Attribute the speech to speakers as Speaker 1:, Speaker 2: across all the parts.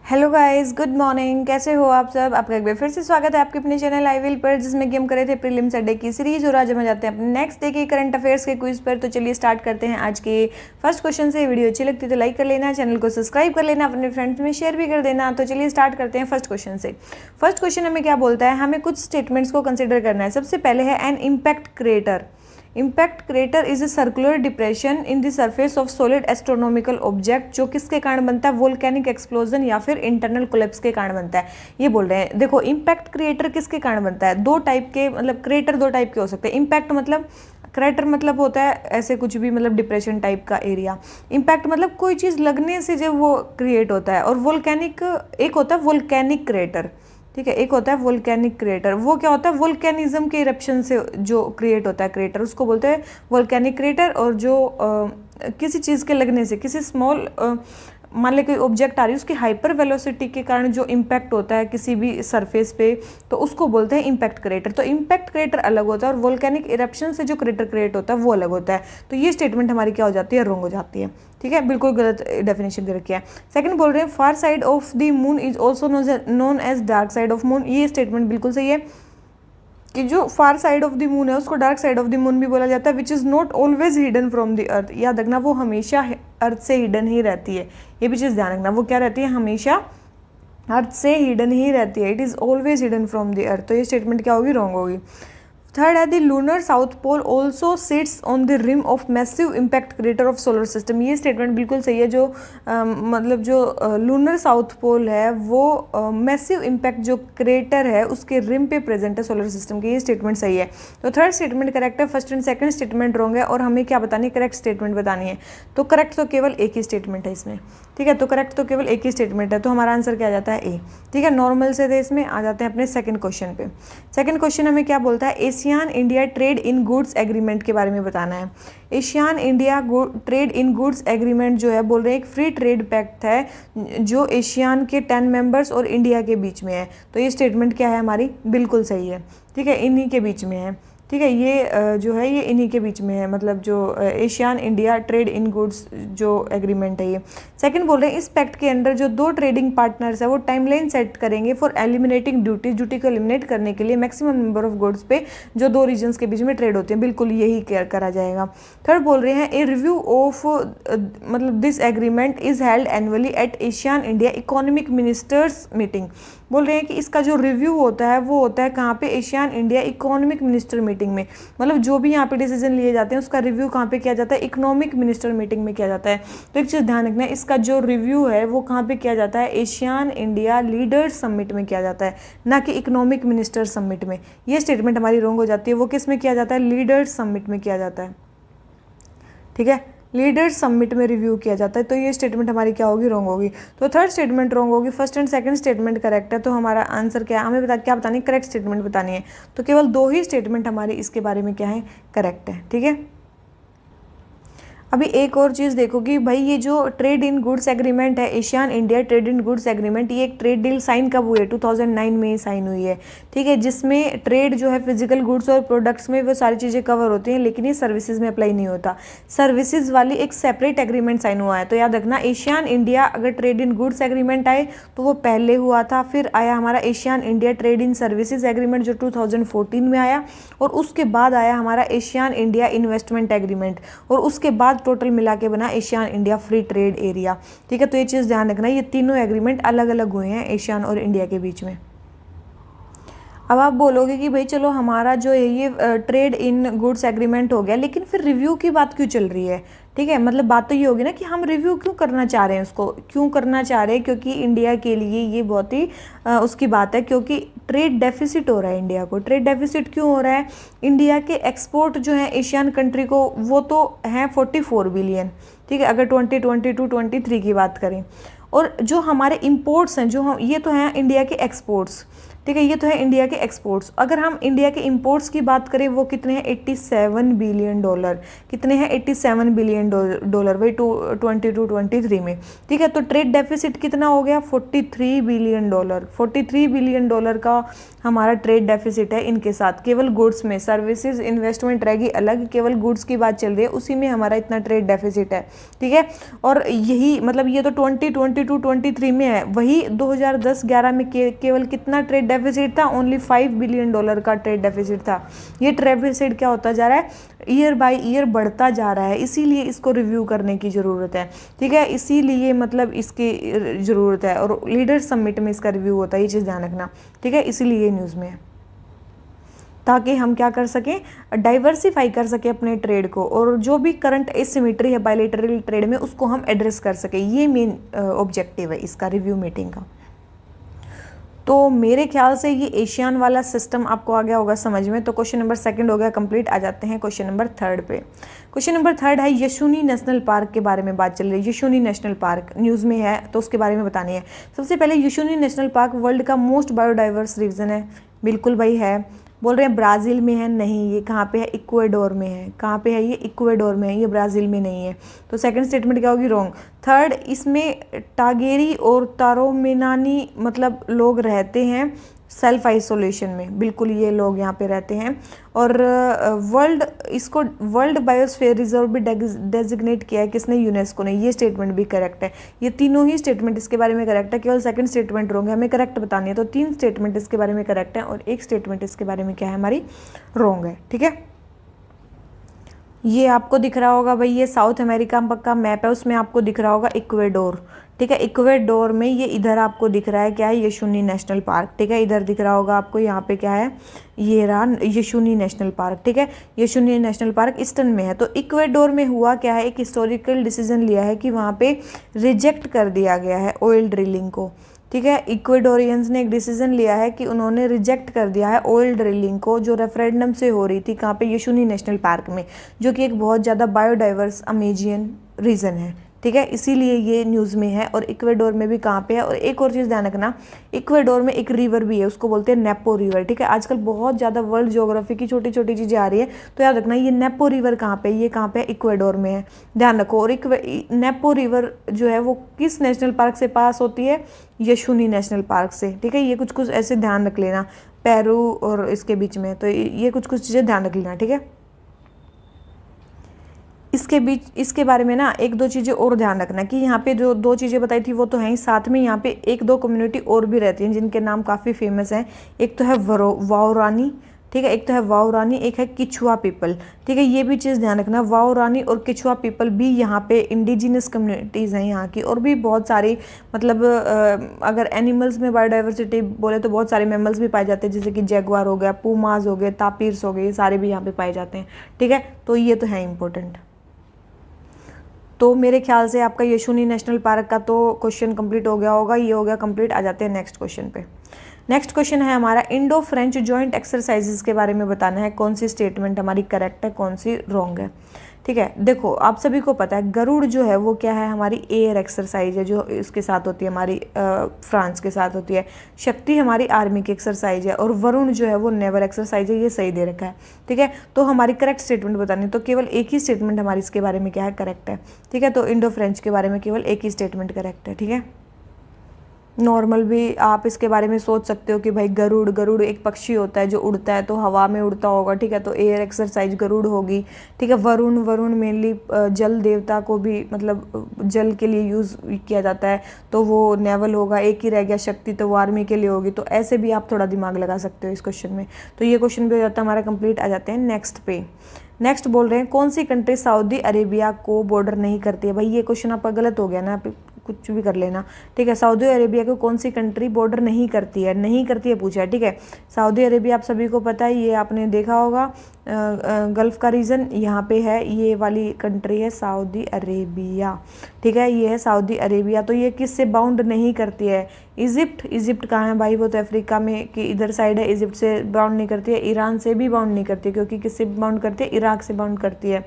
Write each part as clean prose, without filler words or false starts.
Speaker 1: Hello guys, good morning. कैसे हो आप सब? आपका एक बार फिर से स्वागत है आपके अपने चैनल आई विल पर, जिसमें कि हम करे थे प्रीलिम्स अड्डे की सीरीज। और आज हम जाते हैं अपने नेक्स्ट डे के करंट अफेयर्स के क्विज पर। तो चलिए स्टार्ट करते हैं आज के फर्स्ट क्वेश्चन से। वीडियो अच्छी लगती है तो लाइक कर लेना, चैनल को सब्सक्राइब कर लेना, अपने फ्रेंड्स में शेयर भी कर देना। तो चलिए स्टार्ट करते हैं फर्स्ट क्वेश्चन से। फर्स्ट क्वेश्चन हमें क्या बोलता है? हमें कुछ स्टेटमेंट्स को कंसिडर करना है। सबसे पहले है an impact crater. Impact crater is a circular depression in the surface of solid astronomical object, जो किसके कारण बनता है? वोल्केनिक एक्सप्लोजन या फिर इंटरनल कोलैप्स के कारण बनता है। ये बोल रहे हैं। देखो, इम्पैक्ट क्रिएटर किसके कारण बनता है? दो टाइप के, मतलब क्रेटर दो टाइप के हो सकते हैं। इम्पैक्ट मतलब, क्रेटर मतलब होता है ऐसे कुछ भी, मतलब डिप्रेशन टाइप का एरिया। इम्पैक्ट मतलब कोई चीज़ लगने से जब वो क्रिएट होता है। और वोल्केनिक एक होता है वोल्केनिक क्रेटर, ठीक है, एक होता है वोल्केनिक क्रेटर। वो क्या होता है? वोल्केनिज्म के इरप्शन से जो क्रिएट होता है क्रेटर, उसको बोलते हैं वोल्केनिक क्रेटर। और जो किसी चीज़ के लगने से, किसी स्मॉल, मान ले कोई ऑब्जेक्ट आ रही है, उसकी हाइपर वेलोसिटी के कारण जो इम्पैक्ट होता है किसी भी सरफेस पे, तो उसको बोलते हैं इम्पैक्ट क्रेटर। तो इम्पैक्ट क्रेटर अलग होता है और वोल्केनिक इरप्शन से जो क्रेटर क्रिएट होता है वो अलग होता है। तो ये स्टेटमेंट हमारी क्या हो जाती है? रॉन्ग हो जाती है। ठीक है, बिल्कुल गलत डेफिनेशन दे रखी है। सेकंड बोल रहे हैं far side of the moon is also known as dark side of moon. ये स्टेटमेंट बिल्कुल सही है कि जो far side of the moon है उसको dark side of the moon भी बोला जाता है, which is not always hidden from the earth. याद रखना, वो हमेशा अर्थ से हिडन ही रहती है। ये भी चीज़ ध्यान रखना, वो क्या रहती है? हमेशा अर्थ से हिडन ही रहती है। It is always hidden from the earth. तो ये स्टेटमेंट क्या होगी? रॉन्ग होगी। थर्ड है the lunar south pole also sits on the rim of massive impact crater of solar system. ये स्टेटमेंट बिल्कुल सही है। जो मतलब जो लूनर साउथ पोल है वो मैसिव इम्पैक्ट जो क्रेटर है उसके रिम पे प्रेजेंट है सोलर सिस्टम के। ये स्टेटमेंट सही है। तो थर्ड स्टेटमेंट करेक्ट है, first and second statement wrong है। और हमें क्या बतानी है? करेक्ट स्टेटमेंट बतानी है। तो करेक्ट तो केवल एक ही स्टेटमेंट है इसमें, ठीक है। तो करेक्ट तो केवल एक ही स्टेटमेंट है, तो हमारा आंसर क्या आ जाता है? ए। ठीक है, नॉर्मल से थे। इसमें आ जाते हैं अपने सेकंड क्वेश्चन पे। सेकंड क्वेश्चन हमें क्या बोलता है? ASEAN India trade in goods agreement के बारे में बताना है। ASEAN India trade in goods agreement जो है, बोल रहे हैं एक फ्री ट्रेड पैक्ट है जो एशियान के 10 मेंबर्स और इंडिया के बीच में है। तो ये स्टेटमेंट क्या है हमारी? बिल्कुल सही है। ठीक है, इन्हीं के बीच में है। ठीक है, ये जो है ये इन्हीं के बीच में है, मतलब जो ASEAN India trade in goods जो एग्रीमेंट है ये। सेकंड बोल रहे हैं इस पैक्ट के अंडर जो दो ट्रेडिंग पार्टनर्स है वो टाइमलाइन सेट करेंगे फॉर एलिमिनेटिंग ड्यूटी को एलिमिनेट करने के लिए मैक्सिमम नंबर ऑफ गुड्स पे जो दो रीजन्स के बीच में ट्रेड होते हैं। बिल्कुल यही करा जाएगा। थर्ड बोल रहे हैं ए रिव्यू ऑफ मतलब this agreement is held annually at ASEAN India economic ministers meeting. बोल रहे हैं कि इसका जो रिव्यू होता है वो होता है कहाँ पे? ASEAN India economic minister meeting में। मतलब जो भी यहाँ पे डिसीजन लिए जाते हैं उसका रिव्यू कहाँ पे किया जाता है? इकोनॉमिक मिनिस्टर मीटिंग में किया जाता है। तो एक चीज़ ध्यान रखना है, इसका जो रिव्यू है वो कहाँ पे किया जाता है? एशियान इंडिया लीडर्स समिट में किया जाता है, ना कि इकोनॉमिक मिनिस्टर समिट में। ये स्टेटमेंट हमारी रॉन्ग हो जाती है। वो किस में किया जाता है? लीडर्स समिट में किया जाता है। ठीक है, लीडर्स समिट में रिव्यू किया जाता है। तो ये स्टेटमेंट हमारी क्या होगी? रॉन्ग होगी। तो थर्ड स्टेटमेंट रॉन्ग होगी, first and second statement correct है। तो हमारा आंसर क्या है? हमें क्या बतानी है? करेक्ट स्टेटमेंट बतानी है। तो केवल दो ही स्टेटमेंट हमारे इसके बारे में क्या है? करेक्ट है। ठीक है, अभी एक और चीज़ देखो कि भाई ये जो ट्रेड इन गुड्स एग्रीमेंट है, ASEAN India trade in goods agreement, ये एक ट्रेड डील साइन कब हुई है? 2009 में साइन हुई है। ठीक है, जिसमें ट्रेड जो है फिजिकल गुड्स और प्रोडक्ट्स में वो सारी चीज़ें कवर होती हैं, लेकिन ये सर्विसेज में अप्लाई नहीं होता। सर्विसेज वाली एक सेपरेट एग्रीमेंट साइन हुआ है। तो याद रखना, एशियान इंडिया अगर ट्रेड इन गुड्स एग्रीमेंट आए तो वो पहले हुआ था, फिर आया हमारा ASEAN India trade in services agreement जो 2014 में आया, और उसके बाद आया हमारा एशियान इंडिया इन्वेस्टमेंट एग्रीमेंट, और उसके बाद टोटल मिला के बना ASEAN India free trade area. ठीक है, तो ये चीज़ ध्यान रखना, ये तीनों एग्रीमेंट अलग अलग हुए हैं एशियान और इंडिया के बीच में। अब आप बोलोगे कि भाई चलो हमारा जो है ये ट्रेड इन गुड्स एग्रीमेंट हो गया, लेकिन फिर रिव्यू की बात क्यों चल रही है? ठीक है, मतलब बात तो ये होगी ना कि हम रिव्यू क्यों करना चाह रहे हैं, उसको क्यों करना चाह रहे हैं? क्योंकि इंडिया के लिए ये बहुत ही उसकी बात है, क्योंकि ट्रेड डेफिसिट हो रहा है इंडिया को। ट्रेड डेफिसिट क्यों हो रहा है? इंडिया के एक्सपोर्ट जो है एशियन कंट्री को वो तो हैं 44 बिलियन, ठीक है, अगर 2022-23 की बात करें। और जो हमारे इम्पोर्ट्स हैं, जो हम, ये तो हैं इंडिया के एक्सपोर्ट्स, ठीक है। ये तो है इंडिया के एक्सपोर्ट्स। अगर हम इंडिया के इंपोर्ट्स की बात करें वो कितने हैं, 87 बिलियन डॉलर। कितने हैं, 87 बिलियन डॉलर, वही 2022-23 में। ठीक है। तो ट्रेड डेफिसिट कितना हो गया, 43 बिलियन डॉलर। 43 बिलियन डॉलर का हमारा ट्रेड डेफिसिट है इनके साथ, केवल गुड्स में। सर्विसेज इन्वेस्टमेंट रहेगी अलग, केवल गुड्स की बात चल रही है, उसी में हमारा इतना ट्रेड डेफिसिट है। ठीक है। और यही मतलब ये तो 2022-23 में है, वही 2010-11 में केवल कितना ट्रेड डेफिसिट था, ओनली 5 बिलियन डॉलर का ट्रेड डेफिसिट था। ये ट्रेड डेफिसिट क्या होता जा रहा है, ईयर बाय ईयर बढ़ता जा रहा है, इसीलिए इसको रिव्यू करने की ज़रूरत है। ठीक है। इसीलिए मतलब इसकी ज़रूरत है, और लीडर समिट में इसका रिव्यू होता है, ये चीज़ ध्यान रखना। ठीक है। इसीलिए न्यूज़ में है, ताकि हम क्या कर सकें, डाइवर्सिफाई कर सकें अपने ट्रेड को, और जो भी करंट एसिमेट्री है बायलैटरल ट्रेड में उसको हम एड्रेस कर सकें। ये मेन ऑब्जेक्टिव है इसका रिव्यू मीटिंग का। तो मेरे ख्याल से ये एशियन वाला सिस्टम आपको आ गया होगा समझ में। तो क्वेश्चन नंबर 2 हो गया कंप्लीट। आ जाते हैं क्वेश्चन नंबर 3 पे। क्वेश्चन नंबर 3 है यशुनी नेशनल पार्क के बारे में बात चल रही है। यशुनी नेशनल पार्क न्यूज़ में है, तो उसके बारे में बतानी है। सबसे पहले यशुनी नेशनल पार्क वर्ल्ड का मोस्ट बायोडाइवर्स रीजन है। बिल्कुल भाई है। बोल रहे हैं ब्राज़ील में है, नहीं, ये कहाँ पे है, इक्वाडोर में है। कहाँ पे है ये, इक्वाडोर में है, ये ब्राज़ील में नहीं है। तो सेकंड स्टेटमेंट क्या होगी, रॉन्ग। थर्ड, इसमें टागेरी और तारोमिनानी मतलब लोग रहते हैं सेल्फ आइसोलेशन में, बिल्कुल ये लोग यहाँ पे रहते हैं। और इसको वर्ल्ड बायोस्फीयर रिजर्व भी डेजिग्नेट किया है किसने, यूनेस्को ने। ये स्टेटमेंट भी करेक्ट है। ये तीनों ही स्टेटमेंट इसके बारे में करेक्ट है, केवल सेकंड स्टेटमेंट रॉन्ग है, हमें करेक्ट बतानी है। तो 3 स्टेटमेंट इसके बारे में करेक्ट है, और 1 स्टेटमेंट इसके बारे में क्या है, हमारी रॉन्ग है। ठीक है। ये आपको दिख रहा होगा भाई, ये साउथ अमेरिका का मैप है, उसमें आपको दिख रहा होगा इक्वेडोर। ठीक है। इक्वेडोर में ये इधर आपको दिख रहा है क्या है, यशुनी नेशनल पार्क। ठीक है। इधर दिख रहा होगा आपको, यहाँ पे क्या है, ये रहा यशुनी नेशनल पार्क। ठीक है। यशुनी नेशनल पार्क ईस्टर्न में है। तो इक्वेडोर में हुआ क्या है, एक हिस्टोरिकल डिसीजन लिया है कि वहाँ पे रिजेक्ट कर दिया गया है ऑयल ड्रिलिंग को। ठीक है। इक्वेडोरियंस ने एक डिसीजन लिया है कि उन्होंने रिजेक्ट कर दिया है ऑयल ड्रिलिंग को, जो रेफरेंडम से हो रही थी कहाँ पे, यशुनी नेशनल पार्क में, जो कि एक बहुत ज़्यादा बायोडाइवर्स अमेजियन रीजन है। ठीक है। इसीलिए ये न्यूज़ में है। और इक्वेडोर में भी कहाँ पे है, और एक और चीज़ ध्यान रखना, इक्वेडोर में एक रिवर भी है, उसको बोलते हैं नेपो रिवर। ठीक है। आजकल बहुत ज़्यादा वर्ल्ड ज्योग्राफी की छोटी छोटी चीज़ें आ रही है, तो याद रखना ये नेपो रिवर कहाँ पे, ये कहाँ पे, इक्वेडोर में है, ध्यान रखो। और नेपो रिवर जो है वो किस नेशनल पार्क से पास होती है, यशुनी नेशनल पार्क से। ठीक है। ये कुछ कुछ ऐसे ध्यान रख लेना, पेरू और इसके बीच में, तो ये कुछ कुछ चीज़ें ध्यान रख लेना। ठीक है। इसके बारे में ना 1-2 चीज़ें और ध्यान रखना कि यहाँ पे जो 2 चीज़ें बताई थी वो तो हैं ही, साथ में यहाँ पे 1-2 कम्युनिटी और भी रहती हैं जिनके नाम काफ़ी फेमस हैं। एक तो है वाओरानी। ठीक है। एक तो है वाओरानी, एक है किचुआ पीपल। ठीक है। ये भी चीज़ ध्यान रखना, वाओरानी और किचुआ पीपल भी यहाँ पे इंडिजिनस कम्युनिटीज़ हैं यहाँ की। और भी बहुत सारी मतलब अगर एनिमल्स में बायोडाइवर्सिटी बोले तो बहुत सारे मैमल्स भी पाए जाते हैं, जैसे कि जैगुआर हो गया, पूमाज हो गए, तापिर्स हो गए, ये सारे भी यहाँ पे पाए जाते हैं। ठीक है। तो ये तो है इम्पोर्टेंट। तो मेरे ख्याल से आपका यशुनी नेशनल पार्क का तो क्वेश्चन कंप्लीट हो गया होगा, ये हो गया कंप्लीट। आ जाते हैं नेक्स्ट क्वेश्चन पे। नेक्स्ट क्वेश्चन है हमारा इंडो फ्रेंच जॉइंट एक्सरसाइजेस के बारे में बताना है, कौन सी स्टेटमेंट हमारी करेक्ट है, कौन सी रॉन्ग है। ठीक है। देखो आप सभी को पता है गरुड़ जो है वो क्या है, हमारी एयर एक्सरसाइज है, जो इसके साथ होती है, हमारी फ्रांस के साथ होती है। शक्ति हमारी आर्मी की एक्सरसाइज है, और वरुण जो है वो नेवल एक्सरसाइज है, ये सही दे रखा है। ठीक है। तो हमारी करेक्ट स्टेटमेंट बतानी, तो केवल एक ही स्टेटमेंट हमारी इसके बारे में क्या है, करेक्ट है। ठीक है। तो इंडो फ्रेंच के बारे में केवल एक ही स्टेटमेंट करेक्ट है। ठीक है। नॉर्मल भी आप इसके बारे में सोच सकते हो कि भाई गरुड़ एक पक्षी होता है जो उड़ता है, तो हवा में उड़ता होगा। ठीक है। तो एयर एक्सरसाइज गरुड़ होगी। ठीक है। वरुण मेनली जल देवता को भी मतलब जल के लिए यूज़ किया जाता है, तो वो नेवल होगा। एक ही रह गया शक्ति, तो वो आर्मी के लिए होगी। तो ऐसे भी आप थोड़ा दिमाग लगा सकते हो इस क्वेश्चन में। तो ये क्वेश्चन भी हो जाता है हमारा कंप्लीट। आ जाते हैं नेक्स्ट पे। नेक्स्ट बोल रहे हैं कौन सी कंट्री सऊदी अरेबिया को बॉर्डर नहीं करती है। भाई ये क्वेश्चन आपका गलत हो गया ना, आप कुछ भी कर लेना। ठीक है। सऊदी अरेबिया को कौन सी कंट्री बॉर्डर नहीं करती है, नहीं करती है पूछा है। ठीक है। सऊदी अरेबिया आप सभी को पता है, ये आपने देखा होगा गल्फ का रीजन यहाँ पे है, ये वाली कंट्री है सऊदी अरेबिया। ठीक है। ये है सऊदी अरेबिया। तो ये किससे बाउंड नहीं करती है, इजिप्ट कहाँ है भाई, वो तो अफ्रीका में कि इधर साइड है, इजिप्ट से बाउंड नहीं करती है। ईरान से भी बाउंड नहीं करती है, क्योंकि किससे बाउंड करती है, इराक से बाउंड करती है।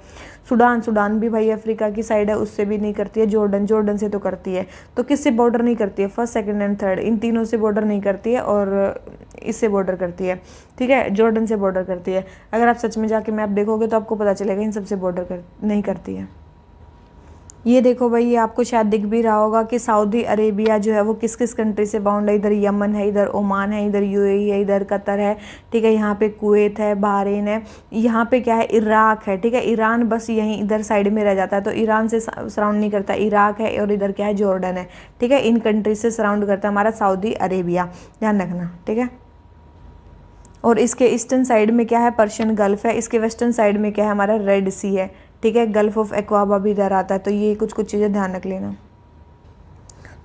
Speaker 1: सूडान भी भाई अफ्रीका की साइड है, उससे भी नहीं करती है। जॉर्डन से तो करती है। तो किससे बॉर्डर नहीं करती है, फर्स्ट सेकंड एंड थर्ड, इन तीनों से बॉर्डर नहीं करती है, और इससे बॉर्डर करती है, ठीक है, जॉर्डन से बॉर्डर करती है। अगर आप सच में जाके मैप देखोगे तो आपको पता चलेगा इन सबसे बॉर्डर नहीं करती है। ये देखो भाई, ये आपको शायद दिख भी रहा होगा कि सऊदी अरेबिया जो है वो किस किस कंट्री से बाउंड है। इधर यमन है, इधर ओमान है, इधर यूएई है, इधर कतर है, ठीक है, यहाँ पे कुवैत है, बहरीन है, यहाँ पे क्या है, इराक है, ठीक है। ईरान बस यहीं इधर साइड में रह जाता है, तो ईरान से सराउंड नहीं करता। इराक है, और इधर क्या है, जॉर्डन है, ठीक है। इन कंट्री से सराउंड करता है हमारा सऊदी अरेबिया, ध्यान रखना, ठीक है। और इसके ईस्टर्न साइड में क्या है, पर्शियन गल्फ है। इसके वेस्टर्न साइड में क्या है, हमारा रेड सी है, ठीक है। गल्फ ऑफ एक्वाबा भी इधर आता है। तो ये कुछ चीज़ें ध्यान रख लेना।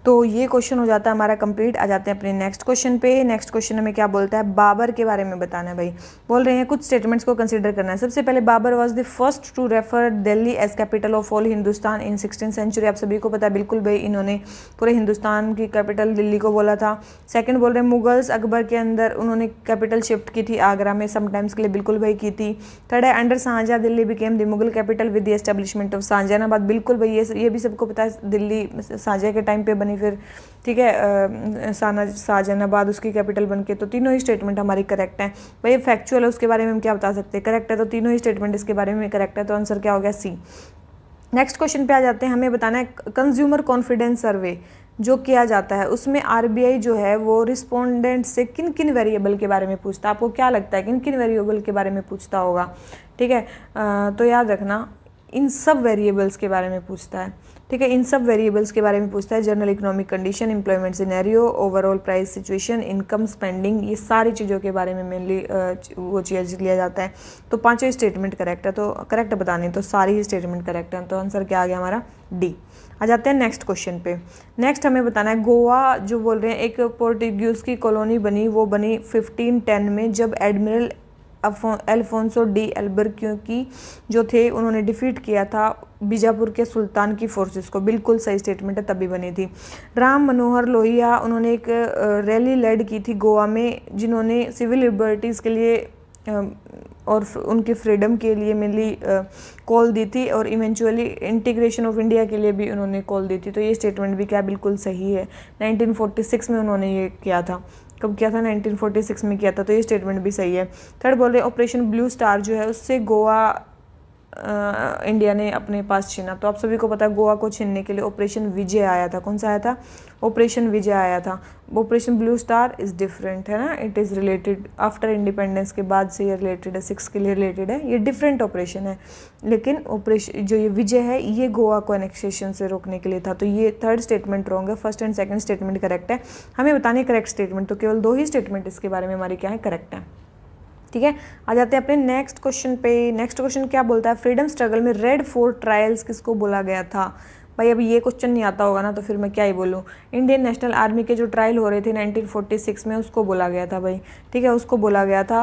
Speaker 1: तो ये क्वेश्चन हो जाता है हमारा कंप्लीट। आ जाते हैं अपने नेक्स्ट क्वेश्चन पे। नेक्स्ट क्वेश्चन हमें क्या बोलता है, बाबर के बारे में बताना है भाई। बोल रहे हैं कुछ स्टेटमेंट्स को कंसीडर करना है। सबसे पहले, Babar was the first to refer Delhi as capital of all Hindustan in 16th century. आप सभी को पता है, बिल्कुल भाई, इन्होंने पूरे हिंदुस्तान की कैपिटल दिल्ली को बोला था। सेकंड बोल रहे हैं, मुगल्स अकबर के अंदर उन्होंने कैपिटल शिफ्ट की थी आगरा में, समटाइम्स के लिए, बिल्कुल भाई की थी। थर्ड है, under Shahjahan Delhi became the Mughal capital with the establishment of Shahjahanabad. बिल्कुल भाई, ये भी सबको पता है, दिल्ली शाहजहाँ के टाइम पे बनी फिर, ठीक है, शाहजहानाबाद उसकी कैपिटल बनके। तो तीनों ही स्टेटमेंट हमारी करेक्ट हैं भाई। फैक्चुअल है, उसके बारे में हम क्या बता सकते हैं, करेक्ट है। तो तीनों ही स्टेटमेंट इसके बारे में करेक्ट है, तो आंसर क्या हो गया, सी। नेक्स्ट क्वेश्चन पे आ जाते हैं। हमें बताना है कंज्यूमर कॉन्फिडेंस सर्वे जो किया जाता है, उसमें आरबीआई जो है वो रिस्पोंडेंट से किन किन वेरिएबल के बारे में पूछता है। आपको क्या लगता है किन किन वेरिएबल के बारे में पूछता होगा, ठीक है। तो याद रखना, इन सब वेरिएबल्स के बारे में पूछता है, ठीक है। इन सब वेरिएबल्स के बारे में पूछता है। General economic condition, employment scenario, overall price situation, income, spending, ये सारी चीज़ों के बारे में मेनली वो चीज़ लिया जाता है। तो पांचों स्टेटमेंट करेक्ट है, तो करेक्ट बतानी, तो सारी ही स्टेटमेंट करेक्ट है। तो आंसर क्या आ गया हमारा, डी। आ जाते हैं नेक्स्ट क्वेश्चन पे। नेक्स्ट हमें बताना है, गोवा जो बोल रहे हैं एक पोर्टुगीज की कॉलोनी बनी, वो बनी 1510 में, जब एडमिरल अल्फोंसो डी अल्बुकर्क जो थे, उन्होंने डिफीट किया था बीजापुर के सुल्तान की फोर्सेस को। बिल्कुल सही स्टेटमेंट है, तभी बनी थी। राम मनोहर लोहिया, उन्होंने एक रैली लेड की थी गोवा में, जिन्होंने सिविल लिबर्टीज़ के लिए और उनकी फ्रीडम के लिए मेनली कॉल दी थी, और इवेंचुअली इंटीग्रेशन ऑफ इंडिया के लिए भी उन्होंने कॉल दी थी। तो ये स्टेटमेंट भी क्या बिल्कुल सही है। 1946 में उन्होंने ये किया था। कब किया था, 1946 में किया था। तो ये स्टेटमेंट भी सही है। थर्ड बोल रहे ऑपरेशन ब्लू स्टार जो है, उससे गोवा इंडिया ने अपने पास छीना। तो आप सभी को पता है, गोवा को छीनने के लिए ऑपरेशन विजय आया था। कौन सा आया था, ऑपरेशन विजय आया था। Operation blue star is different है ना, it is related after independence के बाद से ये रिलेटेड है, 6 के लिए रिलेटेड है, ये डिफरेंट ऑपरेशन है। लेकिन ऑपरेशन जो ये विजय है, ये गोवा को एनेक्सेशन से रोकने के लिए था। तो ये थर्ड स्टेटमेंट रॉन्ग है, first and second statement correct है। हमें बताने करेक्ट स्टेटमेंट, तो केवल 2 ही स्टेटमेंट इसके बारे में हमारी क्या है, करेक्ट है, ठीक है। आ जाते हैं अपने नेक्स्ट क्वेश्चन पे। नेक्स्ट क्वेश्चन क्या बोलता है, फ्रीडम स्ट्रगल में रेड फोर्ट ट्रायल्स किसको बोला गया था। भाई अभी ये क्वेश्चन नहीं आता होगा ना, तो फिर मैं क्या ही बोलूँ। इंडियन नेशनल आर्मी के जो ट्रायल हो रहे थे 1946 में, उसको बोला गया था भाई, ठीक है, उसको बोला गया था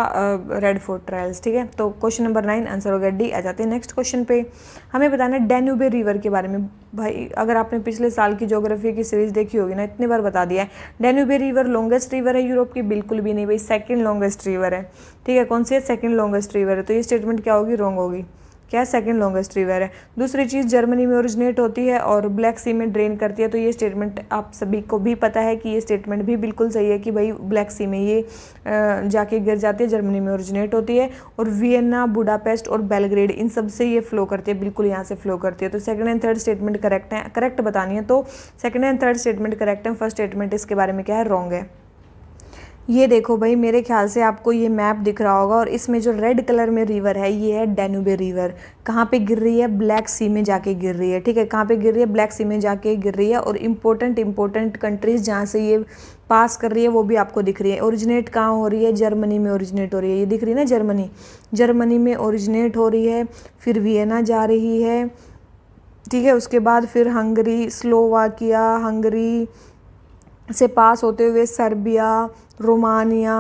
Speaker 1: रेड फोर्ट ट्रायल्स, ठीक है। तो क्वेश्चन नंबर 9 आंसर हो गया डी। आ जाते हैं नेक्स्ट क्वेश्चन पे। हमें बताना है डैन्यूबे रिवर के बारे में। भाई अगर आपने पिछले साल की ज्योग्राफी की सीरीज देखी होगी ना, इतनी बार बता दिया है। डैन्यूबे रिवर लॉन्गेस्ट रिवर है यूरोप की, बिल्कुल भी नहीं भाई, सेकेंड लॉन्गेस्ट रिवर है, ठीक है। कौन सी है, सेकेंड लॉन्गेस्ट रिवर है। तो ये स्टेटमेंट क्या होगी, रॉन्ग होगी। क्या, सेकंड लॉन्गेस्ट रिवर है। दूसरी चीज़, जर्मनी में ओरिजिनेट होती है और ब्लैक सी में ड्रेन करती है। तो ये स्टेटमेंट आप सभी को भी पता है कि ये स्टेटमेंट भी बिल्कुल सही है कि भाई ब्लैक सी में ये जाके गिर जाती है, जर्मनी में ओरिजिनेट होती है। और वियना, बुडापेस्ट और बेलग्रेड, इन सब से ये फ्लो करती है, बिल्कुल यहाँ से फ्लो करती है। तो second and third statement correct है, करेक्ट बतानी है। तो second and third statement correct है, फर्स्ट स्टेटमेंट इसके बारे में क्या है, रॉन्ग है। ये देखो भाई, मेरे ख्याल से आपको ये मैप दिख रहा होगा, और इसमें जो रेड कलर में रिवर है, ये है डैन्यूबे रिवर। कहाँ पे गिर रही है, ब्लैक सी में जाके गिर रही है, ठीक है। कहाँ पे गिर रही है, ब्लैक सी में जाके गिर रही है। और इम्पोर्टेंट कंट्रीज़ जहाँ से ये पास कर रही है वो भी आपको दिख रही है। ओरिजिनेट कहाँ हो रही है, जर्मनी में ओरिजिनेट हो रही है, ये दिख रही है ना, जर्मनी में ओरिजिनेट हो रही है, फिर वियना जा रही है, ठीक है। उसके बाद फिर हंगरी, स्लोवाकिया, हंगरी से पास होते हुए सर्बिया, रोमानिया,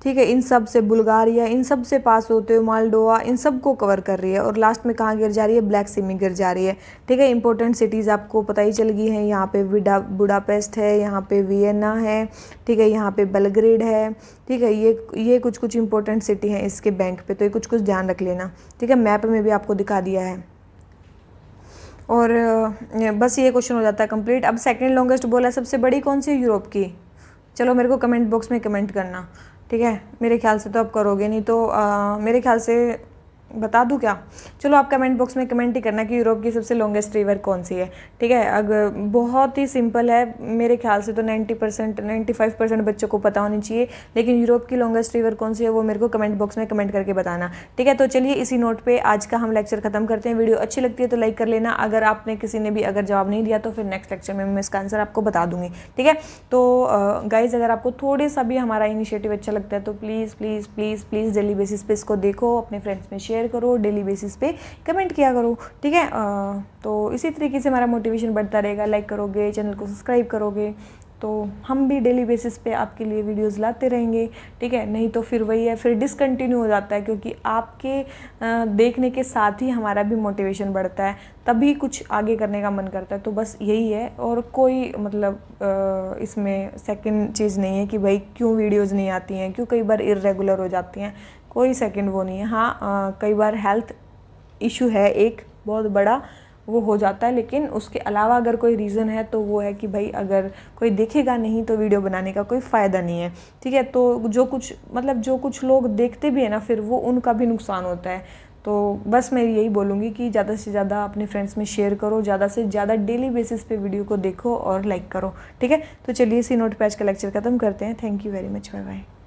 Speaker 1: ठीक है, इन सब से बुल्गारिया, इन सब से पास होते हुए मोल्डोवा, इन सब को कवर कर रही है। और लास्ट में कहाँ गिर जा रही है, ब्लैक सी में गिर जा रही है। ठीक है, इंपॉर्टेंट सिटीज़ आपको पता ही चल गई हैं। यहाँ पे बुडापेस्ट है, यहाँ पे वियना है, ठीक है, यहाँ पे बेलग्रेड है। ठीक है, ये कुछ कुछ इंपॉर्टेंट सिटी हैं इसके बैंक पे, तो ये कुछ कुछ ध्यान रख लेना। ठीक है, मैप में भी आपको दिखा दिया है। और बस ये क्वेश्चन हो जाता है कंप्लीट। अब सेकंड लॉन्गेस्ट बोला सबसे बड़ी कौन सी यूरोप की, चलो मेरे को कमेंट बॉक्स में कमेंट करना। ठीक है, मेरे ख्याल से तो आप करोगे नहीं, तो मेरे ख्याल से बता दूं क्या, चलो आप कमेंट बॉक्स में कमेंट ही करना कि यूरोप की सबसे लॉन्गेस्ट रिवर कौन सी है। ठीक है, अगर बहुत ही सिंपल है, मेरे ख्याल से तो 90% 95% बच्चों को पता होनी चाहिए, लेकिन यूरोप की लॉन्गेस्ट रिवर कौन सी है वो मेरे को कमेंट बॉक्स में कमेंट करके बताना। ठीक है, तो चलिए इसी नोट पर आज का हम लेक्चर खत्म करते हैं। वीडियो अच्छी लगती है तो लाइक कर लेना, अगर आपने किसी ने भी अगर जवाब नहीं दिया तो फिर नेक्स्ट लेक्चर में मैं इसका आंसर आपको बता दूंगी। ठीक है, तो गाइज अगर आपको थोड़े सा भी हमारा इनिशिएटिव अच्छा लगता है तो please please please please daily basis पे इसको देखो, अपने फ्रेंड्स में शेयर करो, डेली बेसिस पे कमेंट किया करो। ठीक है, तो इसी तरीके से हमारा मोटिवेशन बढ़ता रहेगा। लाइक करोगे, चैनल को सब्सक्राइब करोगे तो हम भी डेली बेसिस पे आपके लिए वीडियोस लाते रहेंगे। ठीक है, नहीं तो फिर वही है, फिर डिसकंटिन्यू हो जाता है, क्योंकि आपके देखने के साथ ही हमारा भी मोटिवेशन बढ़ता है, तभी कुछ आगे करने का मन करता है। तो बस यही है, और कोई मतलब इसमें सेकंड चीज़ नहीं है कि भाई क्यों वीडियोज़ नहीं आती हैं, क्यों कई बार इरेगुलर हो जाती हैं, कोई सेकंड वो नहीं है। हाँ, कई बार हेल्थ इशू है एक बहुत बड़ा, वो हो जाता है, लेकिन उसके अलावा अगर कोई रीज़न है तो वो है कि भाई अगर कोई देखेगा नहीं तो वीडियो बनाने का कोई फ़ायदा नहीं है। ठीक है, तो जो कुछ लोग देखते भी है ना, फिर वो उनका भी नुकसान होता है। तो बस मैं यही बोलूँगी कि ज़्यादा से ज़्यादा अपने फ्रेंड्स में शेयर करो, ज़्यादा से ज़्यादा डेली बेसिस पे वीडियो को देखो और लाइक करो। ठीक है, तो चलिए इसी नोट पे आज का लेक्चर ख़त्म करते हैं। Thank you very much, bye bye.